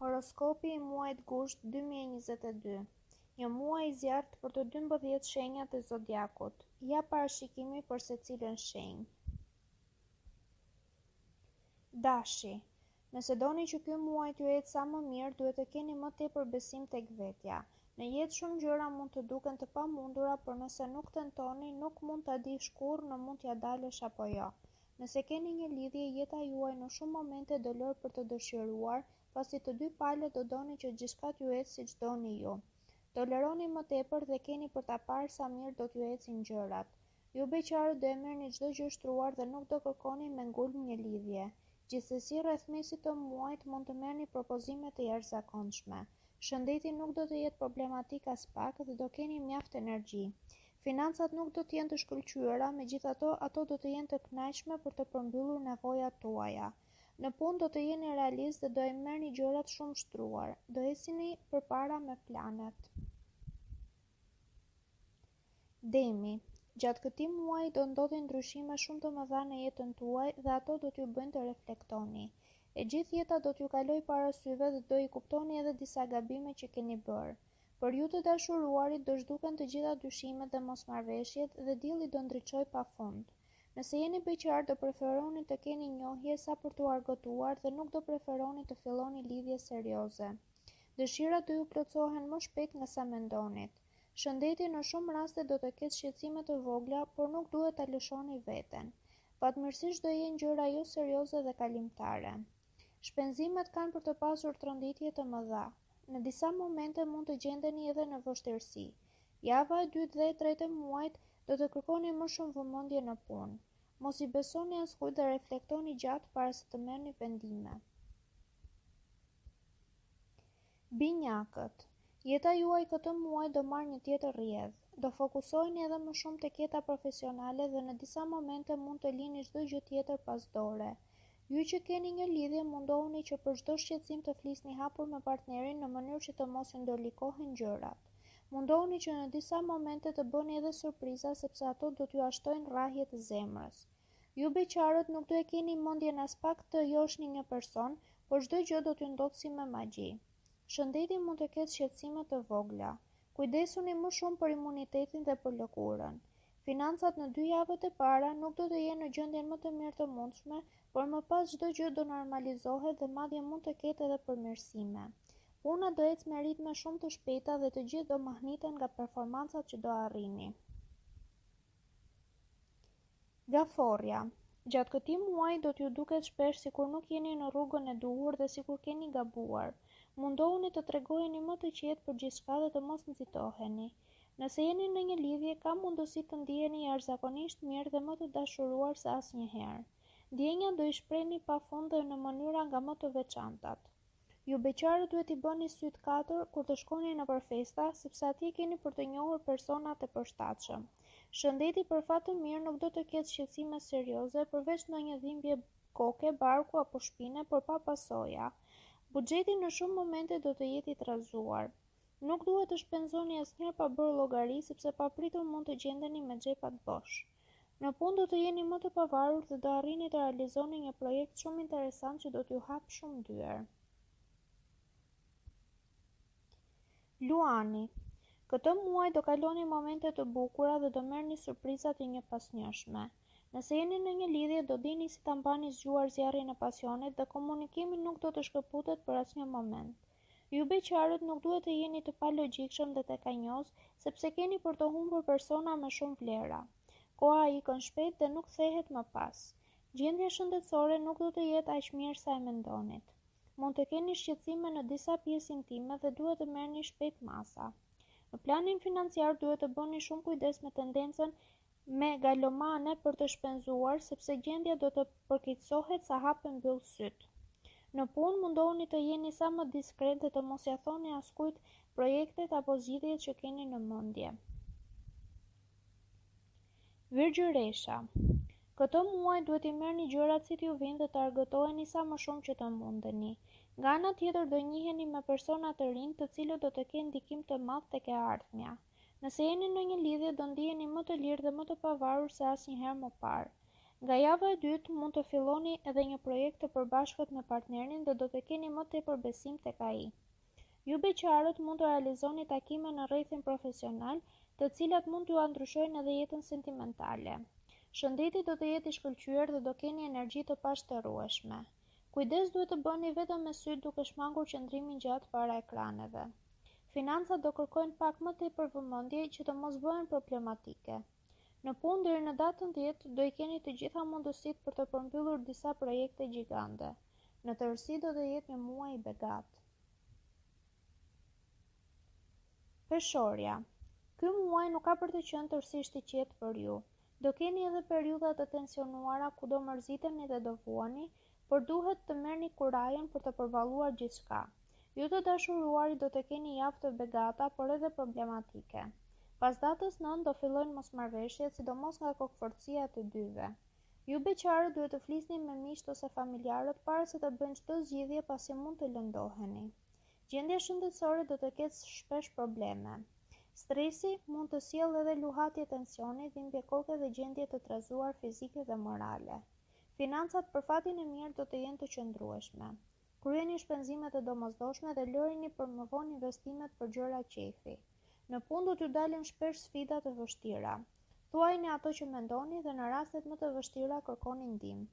Horoskopi i muajit gusht 2022. Një muaj i zjarrt për të 12 shenjat e zodiakut. Ja parashikimi për secilën shenjë. Dashi. Nëse doni që ky muaj t'ju ecë sa më mirë, duhet të keni më tepër besim tek vetja. Në jetë shumë gjëra mund të duken të pamundura, por nëse nuk tentoni, nuk mund ta dish kurrë në mund t'ja dalësh apo jo. Nëse keni një lidhje, jeta juaj në shumë momente do lër për të dëshiruar, pasi të dy palët do doni që gjithçka t'ju ecë siç doni ju. Toleroni më tepër dhe keni për ta parë sa mirë do t'ju ecin gjërat. Ju beqarët do e merrni çdo gjë shtruar dhe nuk do kërkoni me ngulm një lidhje. Gjithsesi, rreth mesit të muajit mund të merrni propozime të jashtëzakonshme. Shëndeti nuk do të jetë problematik as pak dhe do keni mjaft energji. Financat nuk do të jenë të shkëlqyera, megjithatë ato do të jenë të kënaqshme për të përmbyllur nevojat tuaja. Në punë do të jeni realist dhe do e merrni gjërat shumë shtruar. Do ecini përpara me planet. Demi. Gjatë këtij muaji do ndodhin ndryshime shumë të mëdha në jetën tuaj dhe ato do t'ju bëjnë të reflektoni. E gjithë jeta do t'ju kaloj para syve dhe do i kuptoni edhe disa gabime që keni bërë. Për ju të dashuruarit do zhduken të gjitha dyshimet dhe mosmarrveshjet dhe dielli do ndriçojë pafund. Nëse jeni beqar, do preferoni të keni njohje sa për t'u argëtuar dhe nuk do preferoni të filloni lidhje serioze. Dëshirat do ju plotësohen më shpejt nga sa mendonit. Shëndeti në shumë raste do të ketë shqetësime të vogla, por nuk duhet ta lëshoni veten. Fatmirësisht do jenë gjëra jo serioze dhe kalimtare. Shpenzimet kanë për të pasur tronditje të mëdha. Në disa momente mund të gjendeni edhe në vështirësi. Java e dytë dhe e tretë e muajit do të kërkoni më shumë vëmendje në punë. Mos i besoni askujt dhe reflektoni gjatë para se të merrni vendime. Binjakët. Jeta juaj këtë muaj do marrë një tjetër rrjedhë. Do fokusoheni edhe më shumë tek jeta profesionale dhe në disa momente mund të lini çdo gjë tjetër pas dore. Ju që keni një lidhje, mundohuni që për çdo shqetësim të flisni hapur me partnerin në mënyrë që të mos ju ndërlikohen gjërat. Mundohuni që në disa momente të bëni edhe surpriza, sepse ato do t'ju ashtojnë rrahje të zemrës. Ju beqarët nuk do e keni mendjen as pak të joshni një person, por çdo gjë do t'ju ndodhë si me magji. Shëndeti mund të ketë shqetësime të vogla. Kujdesuni më shumë për imunitetin dhe për lëkurën. Financat në 2 javët e para nuk do të jenë në gjendjen më të mirë të mundshme, por më pas çdo gjë do normalizohet dhe madje mund të ketë edhe përmirësime. Puna do ecë me ritme shumë të shpejta dhe të gjithë do mahniten nga performancat që do arrini. Gaforja. Gjatë këtij muaji do t'ju duket shpesh sikur nuk jeni në rrugën e duhur dhe sikur keni gabuar. Mundohuni të tregojeni më të qetë për gjithçka dhe të mos nxitoheni. Nëse jeni në një lidhje, ka mundësi të ndiheni jashtëzakonisht mirë dhe më të dashuruar se asnjëherë. Ndjenja do i shprehni pafund dhe në mënyra nga më të veçantat. Ju beqarët duhet i bëni syt katër kur të shkoni nëpër festa, sepse atje keni për të njohur persona të përshtatshëm. Shëndeti për fat të mirë nuk do të ketë shqetësime serioze, përveç ndonjë dhimbje koke, barku apo shpine, por pa pasoja. Buxheti në shumë momente do të jetë i trazuar. Nuk duhet të shpenzoni asnjëherë pa bërë llogari, sepse papritur mund të gjendeni me xhepat bosh. Në punë do të jeni më të pavarur dhe do arrini të realizoni një projekt shumë interesant që do t'ju hapë shumë dyer. Luani. Këtë muaj do kaloni momente të bukura dhe do merrni surpriza të njëpasnjëshme. Nëse jeni në një lidhje, do dini si ta mbani zgjuar zjarrin e pasionit dhe komunikimi nuk do të shkëputet për asnjë moment. Ju beqarët nuk duhet të jeni të palogjikshëm dhe të kanjoz, sepse keni për të humbur persona me shumë vlera. Koha ikën shpejt dhe nuk kthehet më pas. Gjendja shëndetësore nuk do të jetë aq mirë sa e mendonit. Mund të keni shqetësime në disa pjesë intime dhe duhet të merrni shpejt masa. Në planin financiar duhet të bëni shumë kujdes me tendencën megalomane për të shpenzuar, sepse gjendja do të përkeqësohet sa hap e mbyll syt. Në punë mundohuni të jeni sa më diskret dhe të mos ia thoni askujt projektet apo zgjidhjet që keni në mendje. Virgjëresha. Këtë muaj duhet i merrni gjërat si t'ju vinë dhe të argëtoheni sa më shumë që të mundeni. Nga ana tjetër do njiheni me persona të rinj, të cilët do të kenë ndikim të madh tek e ardhmja. Nëse jeni në një lidhje, do ndiheni më të lirë dhe më të pavarur se asnjëherë më parë. Nga java e dytë mund të filloni edhe një projekt të përbashkët me partnerin dhe do të keni më tepër besim tek ai. Ju beqarët mund të realizoni takime në rrethin profesional, të cilat mund t'ju ndryshojnë edhe jetën sentimentale. Shëndeti do të jetë i shkëlqyer dhe do keni energji të pashtërrueshme. Kujdes duhet të bëni vetëm me sy duke shmangur qëndrimin gjatë para ekraneve. Financat do kërkojnë pak më tepër vëmendje që të mos bëhen problematike. Në punë deri në datën 10 do i keni të gjitha mundësitë për të përmbyllur disa projekte gjigande. Në tërësi do të jetë një muaj i begatë. Peshorja. Ky muaj nuk ka për të qenë tërësisht i qetë për ju. Do keni edhe periudha të tensionuara ku do mërziteni dhe do vuani, por duhet të merrni kurajën për të përballuar gjithçka. Ju të dashuruarit do të keni javë të begata, por edhe problematike. Pas datës 9 do fillojnë mosmarrveshjet, sidomos nga kokëforcia e të dyve. Ju beqarët duhet të flisni me miqt ose familjarët para se të bëjnë çdo zgjidhje, pasi mund të lëndoheni. Gjendja shëndetësore do të ketë shpesh probleme. Stresi mund të sjellë edhe luhatje tensioni, dhimbje koke dhe gjendje të trazuar fizike dhe morale. Financat për fatin e mirë do të jenë të qëndrueshme. Kryeni shpenzimet e domosdoshme dhe lërini për më vonë investimet për gjëra qefi. Në punë do t'ju dalin shpesh sfida të vështira. Thuajini ato që mendoni dhe në rastet më të vështira kërkoni ndihmë.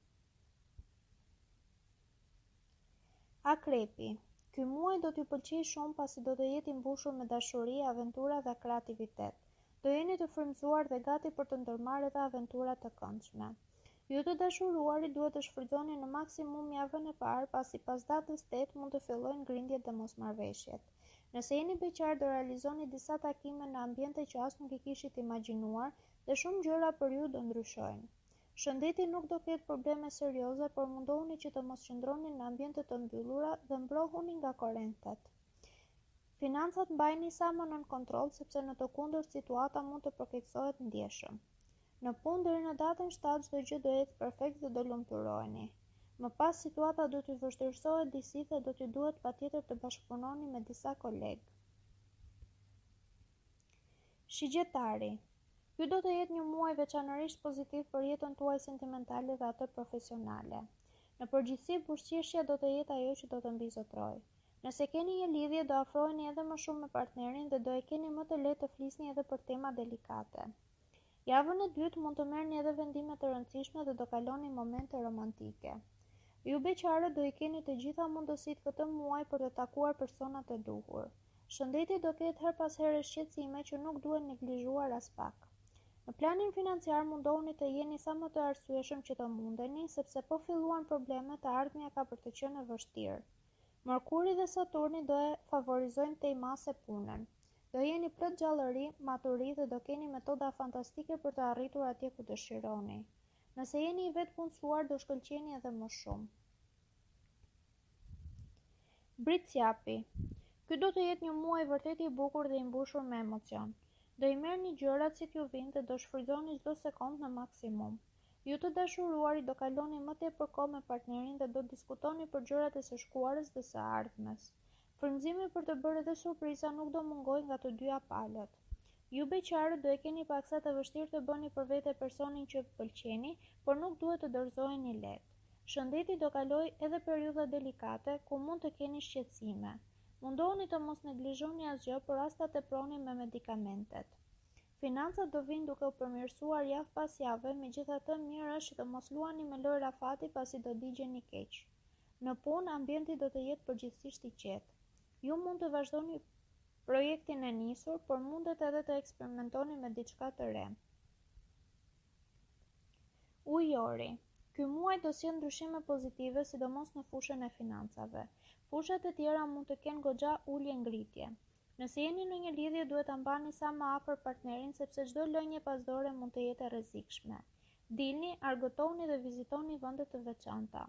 Akrepi. Ky muaj do t'ju pëlqejë shumë pasi do të jetë i mbushur me dashuri, aventura dhe kreativitet. Do jeni të frymëzuar dhe gati për të ndërmarrë edhe aventura të këndshme. Ju të dashuruarit duhet të shfrytëzoni në maksimum javën e parë, pasi pas datës 8 mund të fillojnë grindjet dhe mosmarrveshjet. Nëse jeni beqar do realizoni disa takime në ambiente që as nuk i kishit imagjinuar dhe shumë gjëra për ju do ndryshojnë. Shëndeti nuk do ketë probleme serioze, por mundohuni që të mos qëndroni në ambiente të mbyllura dhe mbrohuni nga korrentet. Financat mbajini sa më nën kontroll, sepse në të kundërt situata mund të përkeqësohet ndjeshëm. Në punë deri në datën 7 çdo gjë do ecë perfekt dhe do lumturoheni. Më pas situata do t'ju vështirësohet disi dhe do t'ju duhet patjetër të bashkëpunoni me disa kolegë. Shigjetari. Ky do të jetë një muaj veçanërisht pozitiv për jetën tuaj sentimentale dhe atë profesionale. Në përgjithësi, buzëqeshja do të jetë ajo që do të mbizotrojë. Nëse keni një lidhje, do afroheni edhe më shumë me partnerin dhe do e keni më të lehtë të flisni edhe për tema delikate. Javën e dytë mund të merrni edhe vendime të rëndësishme dhe do kaloni momente romantike. Ju beqarët do i keni të gjitha mundësitë këtë muaj për të takuar persona të duhur. Shëndeti do ketë her pas here shqetësime që nuk duhen neglizhuar as pak. Në planin financiar mundohuni të jeni sa më të arsyeshëm që të mundeni, sepse po filluan probleme, të ardhmja ka për të qenë e vështirë. Merkuri dhe Saturni do e favorizojnë tejmase punën. Do jeni plot gjallëri, maturi dhe do keni metoda fantastike për të arritur atje ku dëshironi. Nëse jeni i vetë punësuar, do shkëlqeni edhe më shumë. Britsjapi. Ky do të jetë një muaj vërtet i bukur dhe i mbushur me emocion. Do i merrni gjërat si t'ju vinë dhe do shfrytëzoni çdo sekondë në maksimum. Ju të dashuruarit do kaloni më tepër kohë me partnerin dhe do diskutoni për gjërat e së shkuarës dhe së ardhmes. Frymëzimi për të bërë edhe surpriza nuk do mungojë nga të dyja palët. Ju beqarët do e keni paksa të vështirë të bëni për vete personin që pëlqeni, por nuk duhet të dorëzoheni lehtë. Shëndeti do kalojë edhe periudha delikate ku mund të keni shqetësime. Mundohuni të mos neglizhoni asgjë, por as ta teproni me medikamentet. Financat do vinë duke u përmirësuar javë pas jave, megjithatë mirë është të mos luani me lojra fati pasi do digjeni keq. Në punë ambienti do të jetë përgjithsisht i qetë. Ju mund të vazhdoni projektin e nisur, por mundet edhe të eksperimentoni me diçka të re. Ujori. Ky muaj do sjellë ndryshime pozitive, sidomos në fushën e financave. Fushat e tjera mund të kenë goxha ulje ngritje. Nëse jeni në një lidhje, duhet ta mbani sa më afër partnerin, sepse çdo lënje pasdore mund të jetë e rrezikshme. Dilni, argëtoni dhe vizitoni vende të veçanta.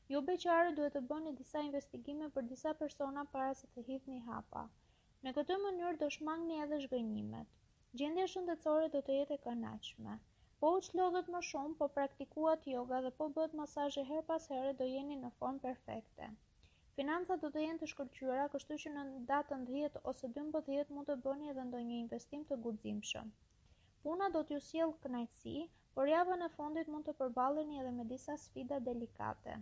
Ju beqarët duhet të bëni disa investigime për disa persona para se të hidhni hapa. Në këtë mënyrë do shmangni edhe zhgënjimet. Gjendja shëndetësore do të jetë e kënaqshme. Po u çlodhët më shumë, po praktikuat yoga dhe po bëhet masazhe her pas here, do jeni në formë perfekte. Financat do të jenë të shkëlqyera, kështu që në datën 10 ose 12 mund të bëni edhe ndonjë investim të guximshëm. Puna do t'ju sjellë kënaqësi, por javën e fundit mund të përballeni edhe me disa sfida delikate.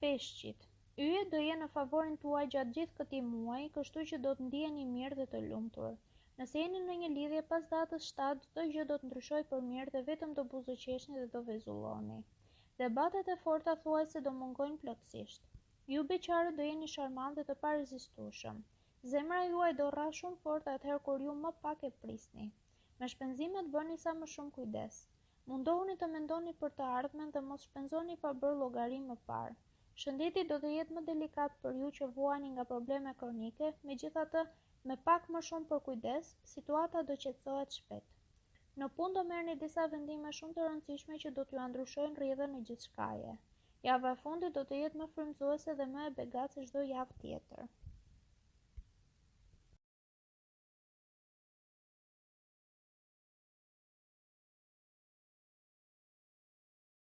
Peshqit. Yjet do jenë në favorin tuaj gjatë gjithë këtij muaji, kështu që do të ndiheni mirë dhe të lumtur. Nëse jeni në një lidhje pas datës 7, çdo gjë do të ndryshojë për mirë dhe vetëm do buzëqeshni dhe do vezulloni. Debatet e forta thuajse do mungojnë plotësisht. Ju beqarët do jeni sharmant dhe të parezistueshëm. Zemra juaj do rrah shumë fort atëherë kur ju më pak e prisni. Me shpenzimet bëni sa më shumë kujdes. Mundohuni të mendoni për të ardhmen dhe mos shpenzoni pa bërë llogari më parë. Shëndeti do të jetë më delikat për ju që vuani nga probleme kronike, megjithatë, me pak më shumë për kujdes, situata do qetësohet shpejt. Në punë do merrni disa vendime shumë të rëndësishme që do t'ju ndryshojnë rrjedhën e gjithçkaje. Java e fundit do të jetë më frymëzuese dhe më e begatë se çdo javë tjetër.